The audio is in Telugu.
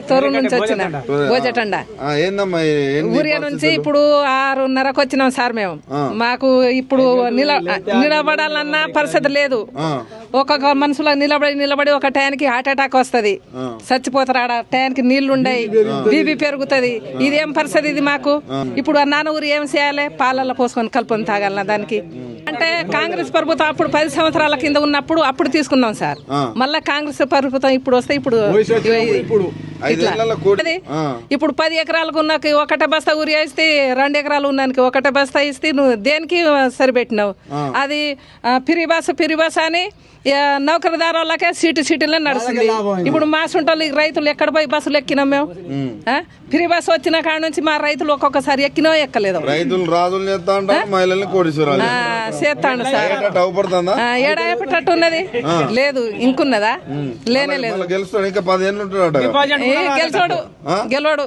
తోరు నుంచి వచ్చిన గోజటండ ఊరియా నుంచి ఇప్పుడు 6:30కు వచ్చినాం సార్. మేము మాకు ఇప్పుడు నిలబడాలన్న పరిస్థితి లేదు. ఒక్కొక్క మనుషులో నిలబడి ఒక టైంకి హార్ట్ అటాక్ వస్తుంది, చచ్చిపోతారు. ఆడ టైంకి నీళ్లు ఉండయి, బీపీ పెరుగుతుంది. ఇదేం పరిస్థితి ఇది మాకు? ఇప్పుడు నాన్న ఊరు ఏం చేయాలి? పాలల్లో పోసుకొని కలుపుకొని తాగాలన్నా దానికి? అంటే కాంగ్రెస్ ప్రభుత్వం అప్పుడు 10 సంవత్సరాల కింద ఉన్నప్పుడు అప్పుడు తీసుకున్నాం సార్. మళ్ళా కాంగ్రెస్ ప్రభుత్వం ఇప్పుడు వస్తే ఇప్పుడు 10 ఎకరాలకు ఉన్నకి ఒకటే బస్తా ఊరి వేస్తే 2 ఎకరాలు ఉన్నానికి ఒకటే బస్తా ఇస్తే నువ్వు దేనికి సరిపెట్టినావు? అది పిరి బస్ అని నౌకరదారులకే సీటులో నడుస్తుంది. ఇప్పుడు మా సొంటలు రైతులు ఎక్కడ పోయి బస్సులు ఎక్కినాం మేము? ఫ్రీ బస్ వచ్చిన కాడ నుంచి మా రైతులు ఒక్కొక్కసారి ఎక్కినో ఎక్కలేదు. రైతులు రాజులు చేస్తాడు సార్. ఏడాపట్టు ఉన్నది లేదు, ఇంకున్నదా? లేనే లేదు. గెలుస్తాడు, ఇంకా 10 ఏళ్ళు ఉంటాడు, గెలవాడు.